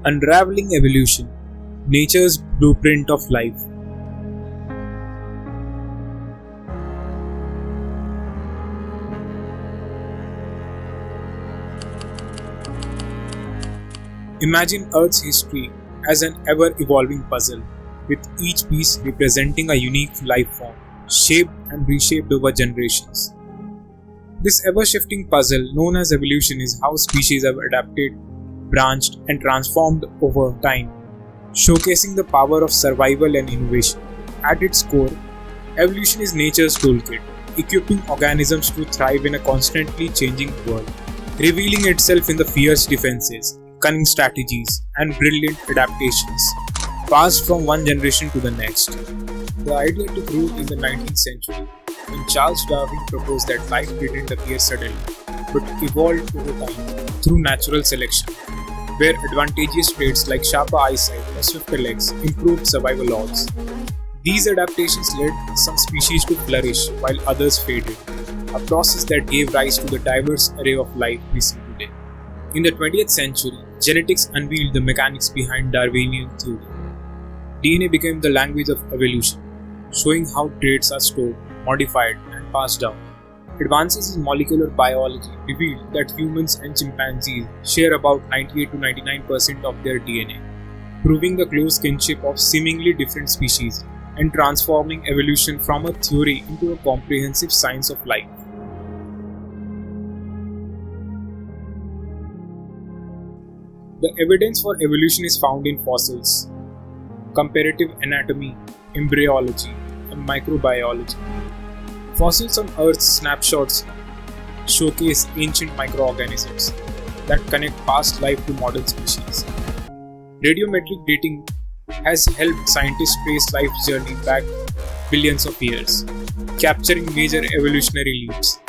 Unraveling evolution, nature's blueprint of life. Imagine Earth's history as an ever-evolving puzzle, with each piece representing a unique life form, shaped and reshaped over generations. This ever-shifting puzzle known as evolution is how species have adapted, branched, and transformed over time, showcasing the power of survival and innovation. At its core, evolution is nature's toolkit, equipping organisms to thrive in a constantly changing world, revealing itself in the fierce defenses, cunning strategies, and brilliant adaptations, passed from one generation to the next. The idea took root in the 19th century, when Charles Darwin proposed that life didn't appear suddenly, but evolved over time through natural selection, where advantageous traits like sharper eyesight or swifter legs improved survival odds. These adaptations led some species to flourish while others faded, a process that gave rise to the diverse array of life we see today. In the 20th century, genetics unveiled the mechanics behind Darwinian theory. DNA became the language of evolution, showing how traits are stored, modified, and passed down. Advances in molecular biology revealed that humans and chimpanzees share about 98 to 99% of their DNA, proving the close kinship of seemingly different species and transforming evolution from a theory into a comprehensive science of life. The evidence for evolution is found in fossils, comparative anatomy, embryology, and microbiology. Fossils on Earth's snapshots showcase ancient microorganisms that connect past life to modern species. Radiometric dating has helped scientists trace life's journey back billions of years, capturing major evolutionary leaps,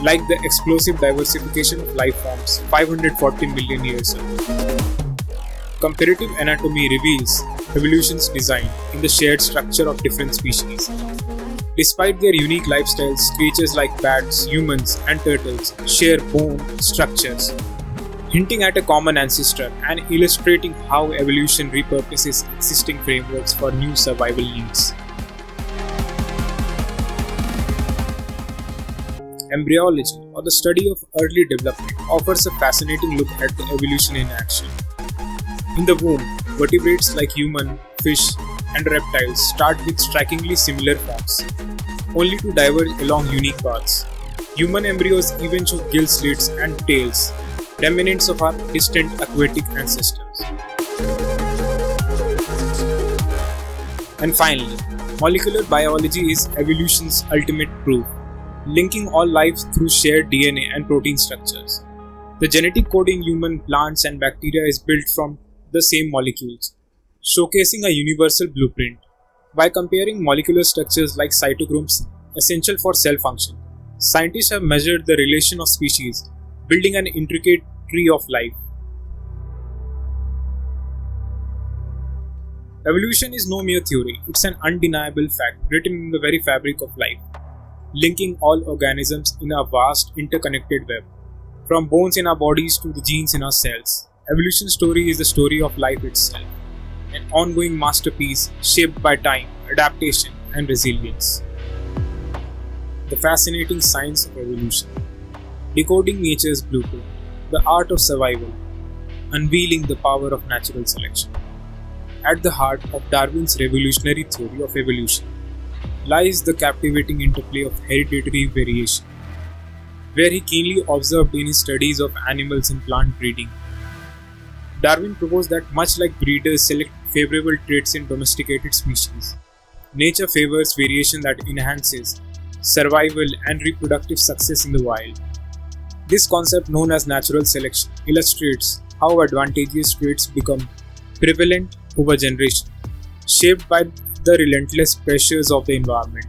like the explosive diversification of life forms 540 million years ago. Comparative anatomy reveals evolution's design in the shared structure of different species. Despite their unique lifestyles, creatures like bats, humans, and turtles share bone structures, hinting at a common ancestor and illustrating how evolution repurposes existing frameworks for new survival needs. Embryology, or the study of early development, offers a fascinating look at the evolution in action. In the womb, vertebrates like human, fish, and reptiles start with strikingly similar forms, only to diverge along unique paths. Human embryos even show gill slits and tails, remnants of our distant aquatic ancestors. And finally, molecular biology is evolution's ultimate proof, linking all life through shared DNA and protein structures. The genetic code in human, plants, and bacteria is built from the same molecules, showcasing a universal blueprint. By comparing molecular structures like cytochromes, essential for cell function, scientists have measured the relation of species, building an intricate tree of life. Evolution is no mere theory, it's an undeniable fact written in the very fabric of life, linking all organisms in a vast interconnected web, from bones in our bodies to the genes in our cells. Evolution's story is the story of life itself, an ongoing masterpiece shaped by time, adaptation, and resilience. The fascinating science of evolution, decoding nature's blueprint, the art of survival, unveiling the power of natural selection. At the heart of Darwin's revolutionary theory of evolution lies the captivating interplay of hereditary variation, where he keenly observed in his studies of animals and plant breeding. Darwin proposed that much like breeders select favorable traits in domesticated species, nature favors variation that enhances survival and reproductive success in the wild. This concept, known as natural selection, illustrates how advantageous traits become prevalent over generations, shaped by the relentless pressures of the environment.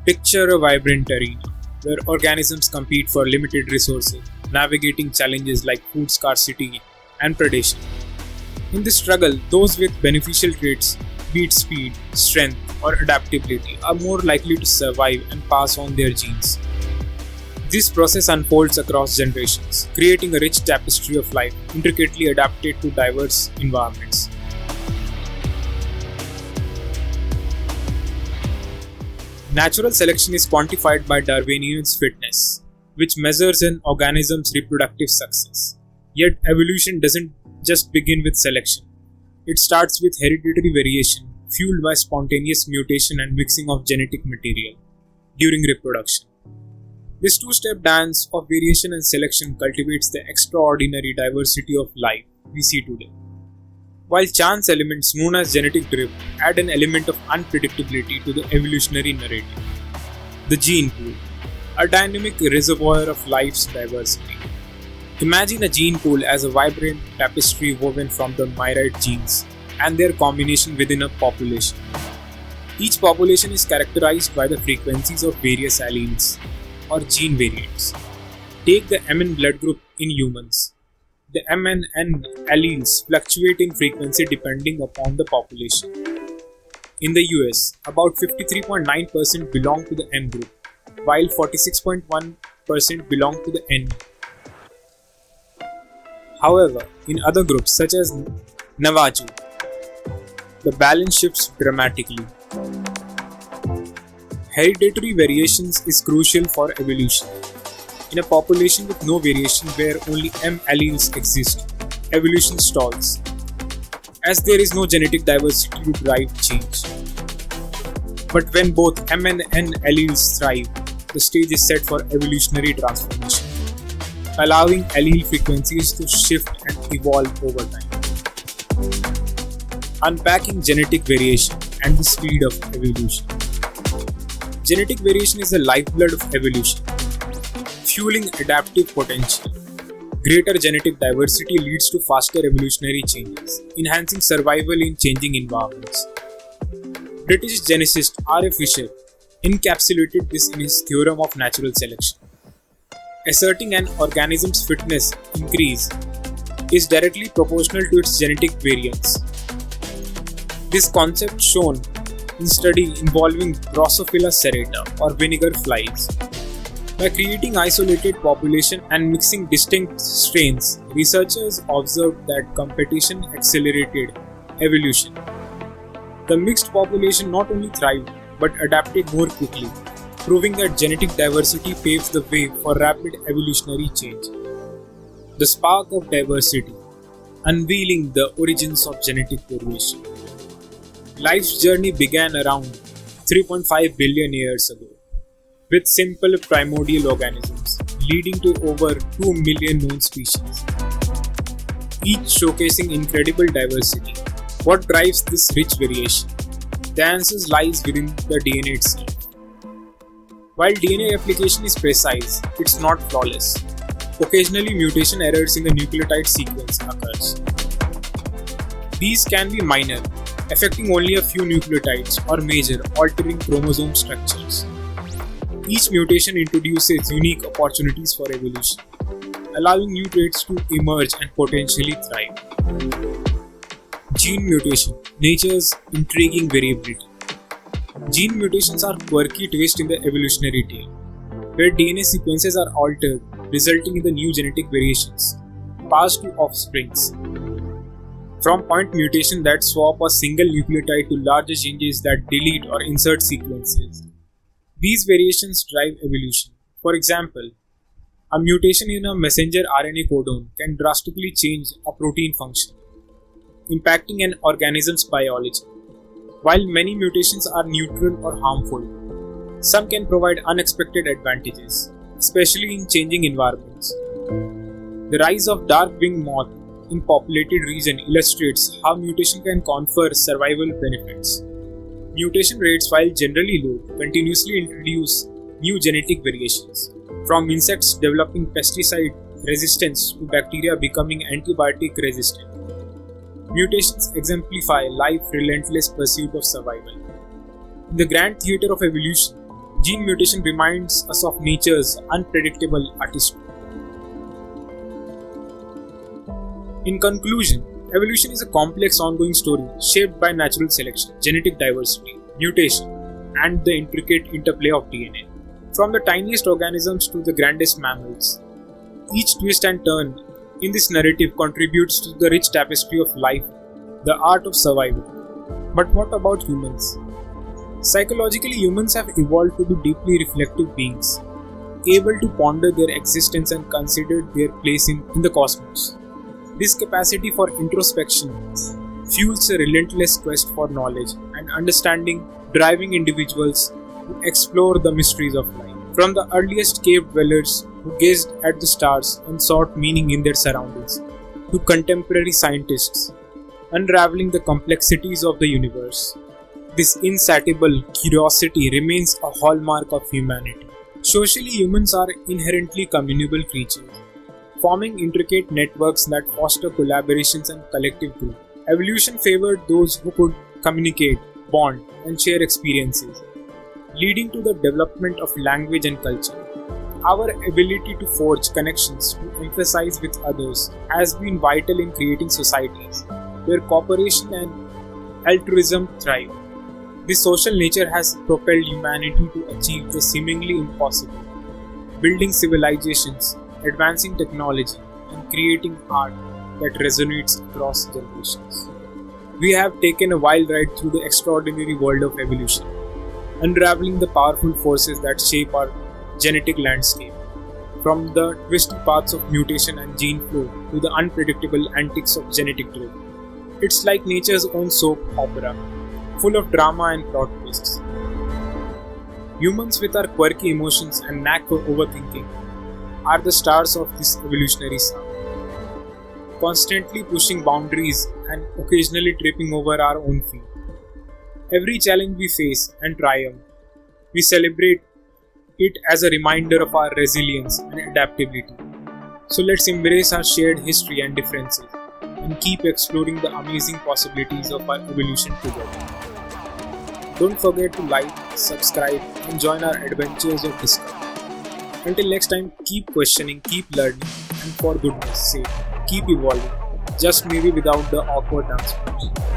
Picture a vibrant arena where organisms compete for limited resources, navigating challenges like food scarcity and predation. In this struggle, those with beneficial traits, be it speed, strength, or adaptability, are more likely to survive and pass on their genes. This process unfolds across generations, creating a rich tapestry of life intricately adapted to diverse environments. Natural selection is quantified by Darwinian's fitness, which measures an organism's reproductive success. Yet, evolution doesn't just begin with selection. It starts with hereditary variation, fueled by spontaneous mutation and mixing of genetic material during reproduction. This two-step dance of variation and selection cultivates the extraordinary diversity of life we see today. While chance elements known as genetic drift add an element of unpredictability to the evolutionary narrative. The gene pool, a dynamic reservoir of life's diversity. Imagine a gene pool as a vibrant tapestry woven from the myriad genes and their combination within a population. Each population is characterized by the frequencies of various alleles or gene variants. Take the Mn blood group in humans. The M and N alleles fluctuate in frequency depending upon the population. In the US, about 53.9% belong to the M group, while 46.1% belong to the N. However, in other groups such as Navajo, the balance shifts dramatically. Hereditary variations is crucial for evolution. In a population with no variation where only M alleles exist, evolution stalls, as there is no genetic diversity to drive change. But when both M and N alleles thrive, the stage is set for evolutionary transformation, allowing allele frequencies to shift and evolve over time. Unpacking genetic variation and the speed of evolution. Genetic variation is the lifeblood of evolution, fueling adaptive potential. Greater genetic diversity leads to faster evolutionary changes, enhancing survival in changing environments. British geneticist R. A. Fisher encapsulated this in his theorem of natural selection. Asserting an organism's fitness increase is directly proportional to its genetic variance. This concept shown in study involving Drosophila serrata or vinegar flies. By creating isolated population and mixing distinct strains, researchers observed that competition accelerated evolution. The mixed population not only thrived but adapted more quickly, proving that genetic diversity paves the way for rapid evolutionary change. The spark of diversity, unveiling the origins of genetic variation. Life's journey began around 3.5 billion years ago, with simple primordial organisms, leading to over 2 million known species, each showcasing incredible diversity. What drives this rich variation? The answer lies within the DNA itself. While DNA replication is precise, it's not flawless. Occasionally, mutation errors in the nucleotide sequence occurs. These can be minor, affecting only a few nucleotides, or major, altering chromosome structures. Each mutation introduces unique opportunities for evolution, allowing new traits to emerge and potentially thrive. Gene mutation, nature's intriguing variability. Gene mutations are quirky twists in the evolutionary tale, where DNA sequences are altered, resulting in the new genetic variations passed to offsprings. From point mutation that swap a single nucleotide to larger changes that delete or insert sequences. These variations drive evolution. For example, a mutation in a messenger RNA codon can drastically change a protein function, impacting an organism's biology. While many mutations are neutral or harmful, some can provide unexpected advantages, especially in changing environments. The rise of dark-winged moth in populated region illustrates how mutation can confer survival benefits. Mutation rates, while generally low, continuously introduce new genetic variations, from insects developing pesticide resistance to bacteria becoming antibiotic resistant. Mutations exemplify life's relentless pursuit of survival. In the grand theater of evolution, gene mutation reminds us of nature's unpredictable artistry. In conclusion, evolution is a complex ongoing story shaped by natural selection, genetic diversity, mutation, and the intricate interplay of DNA, From the tiniest organisms to the grandest mammals, each twist and turn in this narrative contributes to the rich tapestry of life, the art of survival. But what about humans? Psychologically, humans have evolved to be deeply reflective beings, able to ponder their existence and consider their place in the cosmos. This capacity for introspection fuels a relentless quest for knowledge and understanding, driving individuals to explore the mysteries of life. From the earliest cave dwellers who gazed at the stars and sought meaning in their surroundings, to contemporary scientists unraveling the complexities of the universe, this insatiable curiosity remains a hallmark of humanity. Socially, humans are inherently communal creatures, forming intricate networks that foster collaborations and collective growth. Evolution favored those who could communicate, bond, and share experiences, leading to the development of language and culture. Our ability to forge connections, to emphasize with others, has been vital in creating societies where cooperation and altruism thrive. This social nature has propelled humanity to achieve the seemingly impossible, building civilizations, advancing technology, and creating art that resonates across generations. We have taken a wild ride through the extraordinary world of evolution, unraveling the powerful forces that shape our genetic landscape, from the twisty paths of mutation and gene flow to the unpredictable antics of genetic drift. It's like nature's own soap opera, full of drama and plot twists. Humans, with our quirky emotions and knack for overthinking, are the stars of this evolutionary sound, constantly pushing boundaries and occasionally tripping over our own feet. Every challenge we face and triumph, we celebrate it as a reminder of our resilience and adaptability. So let's embrace our shared history and differences and keep exploring the amazing possibilities of our evolution together. Don't forget to like, subscribe, and join our adventures of discovery. Until next time, keep questioning, keep learning, and for goodness sake, keep evolving, just maybe without the awkward dance moves.